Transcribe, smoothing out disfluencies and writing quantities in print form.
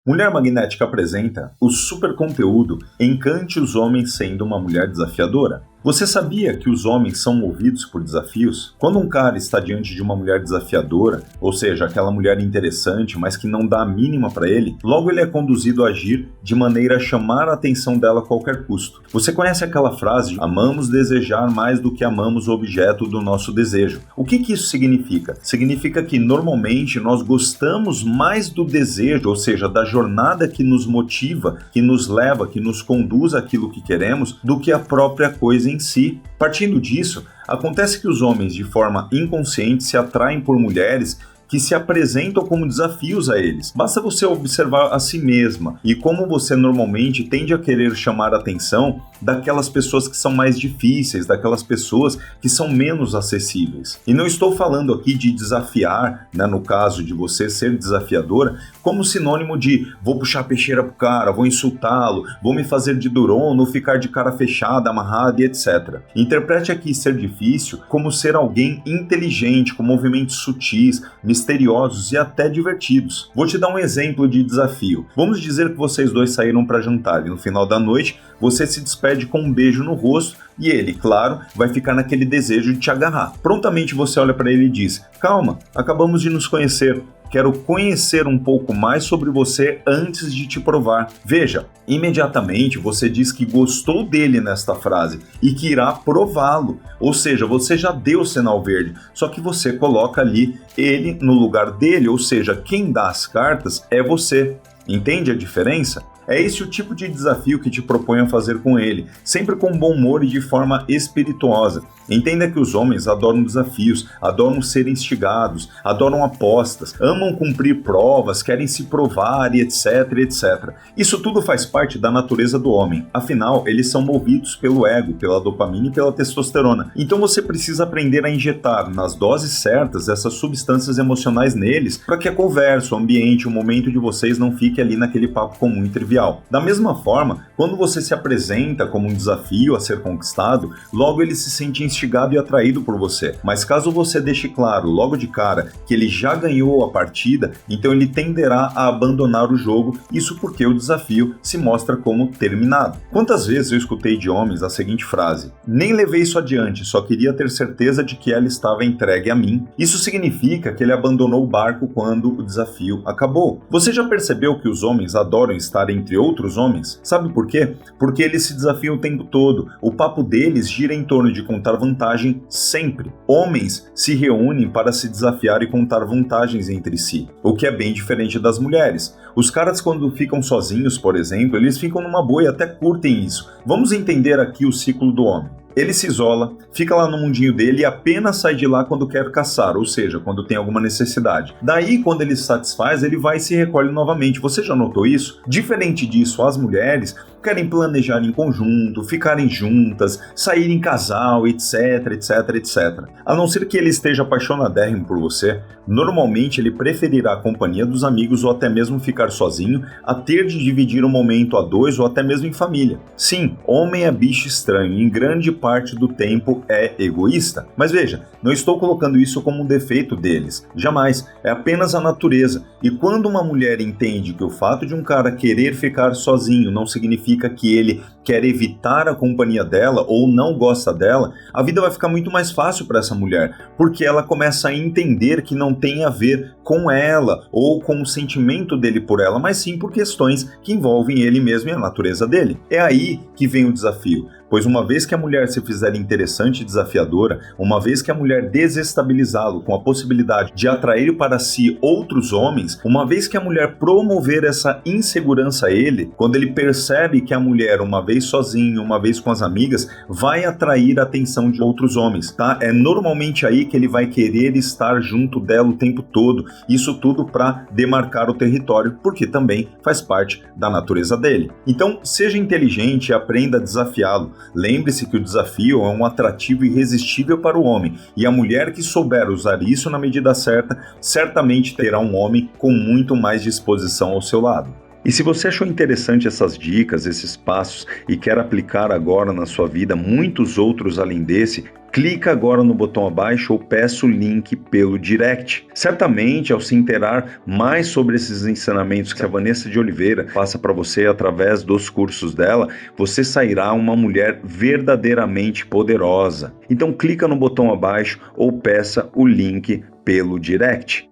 Mulher Magnética apresenta o super conteúdo Encante os Homens Sendo uma Mulher Desafiadora. Você sabia que os homens são movidos por desafios? Quando um cara está diante de uma mulher desafiadora, ou seja, aquela mulher interessante, mas que não dá a mínima para ele, logo ele é conduzido a agir de maneira a chamar a atenção dela a qualquer custo. Você conhece aquela frase, amamos desejar mais do que amamos o objeto do nosso desejo. O que isso significa? Significa que normalmente nós gostamos mais do desejo, ou seja, da jornada que nos motiva, que nos leva, que nos conduz àquilo que queremos, do que a própria coisa em si. Partindo disso, acontece que os homens, de forma inconsciente, se atraem por mulheres que se apresentam como desafios a eles. Basta você observar a si mesma e como você normalmente tende a querer chamar a atenção daquelas pessoas que são mais difíceis, daquelas pessoas que são menos acessíveis. E não estou falando aqui de desafiar, no caso de você ser desafiadora, como sinônimo de vou puxar a peixeira pro cara, vou insultá-lo, vou me fazer de durono, ficar de cara fechada, amarrada e etc. Interprete aqui ser difícil como ser alguém inteligente, com movimentos sutis, misteriosos e até divertidos. Vou te dar um exemplo de desafio. Vamos dizer que vocês dois saíram para jantar e no final da noite você se despede com um beijo no rosto e ele, claro, vai ficar naquele desejo de te agarrar. Prontamente você olha para ele e diz: calma, acabamos de nos conhecer. Quero conhecer um pouco mais sobre você antes de te provar. Veja, imediatamente você diz que gostou dele nesta frase e que irá prová-lo. Ou seja, você já deu o sinal verde, só que você coloca ali ele no lugar dele, ou seja, quem dá as cartas é você. Entende a diferença? É esse o tipo de desafio que te proponho a fazer com ele, sempre com bom humor e de forma espirituosa. Entenda que os homens adoram desafios, adoram ser instigados, adoram apostas, amam cumprir provas, querem se provar e etc, etc. Isso tudo faz parte da natureza do homem, afinal, eles são movidos pelo ego, pela dopamina e pela testosterona. Então você precisa aprender a injetar nas doses certas essas substâncias emocionais neles, para que a conversa, o ambiente, o momento de vocês não fique ali naquele papo comum e trivial. Da mesma forma, quando você se apresenta como um desafio a ser conquistado, logo ele se sente instigado e atraído por você. Mas caso você deixe claro logo de cara que ele já ganhou a partida, então ele tenderá a abandonar o jogo, isso porque o desafio se mostra como terminado. Quantas vezes eu escutei de homens a seguinte frase: nem levei isso adiante, só queria ter certeza de que ela estava entregue a mim. Isso significa que ele abandonou o barco quando o desafio acabou. Você já percebeu que os homens adoram estar entre outros homens? Sabe por quê? Porque eles se desafiam o tempo todo. O papo deles gira em torno de contar vantagem sempre. Homens se reúnem para se desafiar e contar vantagens entre si, o que é bem diferente das mulheres. Os caras, quando ficam sozinhos, por exemplo, eles ficam numa boa e até curtem isso. Vamos entender aqui o ciclo do homem. Ele se isola, fica lá no mundinho dele e apenas sai de lá quando quer caçar, ou seja, quando tem alguma necessidade. Daí, quando ele se satisfaz, ele vai e se recolhe novamente. Você já notou isso? Diferente disso, as mulheres querem planejar em conjunto, ficarem juntas, sair em casal, etc, etc, etc. A não ser que ele esteja apaixonadérrimo por você, normalmente ele preferirá a companhia dos amigos ou até mesmo ficar sozinho, a ter de dividir um momento a dois ou até mesmo em família. Sim, homem é bicho estranho e em grande parte do tempo é egoísta. Mas veja, não estou colocando isso como um defeito deles. Jamais. É apenas a natureza. E quando uma mulher entende que o fato de um cara querer ficar sozinho não significa que ele quer evitar a companhia dela ou não gosta dela, a vida vai ficar muito mais fácil para essa mulher, porque ela começa a entender que não tem a ver com ela ou com o sentimento dele por ela, mas sim por questões que envolvem ele mesmo e a natureza dele. É aí que vem o desafio. Pois uma vez que a mulher se fizer interessante e desafiadora, uma vez que a mulher desestabilizá-lo com a possibilidade de atrair para si outros homens, uma vez que a mulher promover essa insegurança a ele, quando ele percebe que a mulher, uma vez sozinha, uma vez com as amigas, vai atrair a atenção de outros homens, tá? É normalmente aí que ele vai querer estar junto dela o tempo todo, isso tudo para demarcar o território, porque também faz parte da natureza dele. Então, seja inteligente e aprenda a desafiá-lo. Lembre-se que o desafio é um atrativo irresistível para o homem, e a mulher que souber usar isso na medida certa, certamente terá um homem com muito mais disposição ao seu lado. E se você achou interessante essas dicas, esses passos, e quer aplicar agora na sua vida muitos outros além desse, clica agora no botão abaixo ou peça o link pelo direct. Certamente, ao se inteirar mais sobre esses ensinamentos que a Vanessa de Oliveira passa para você através dos cursos dela, você sairá uma mulher verdadeiramente poderosa. Então clica no botão abaixo ou peça o link pelo direct.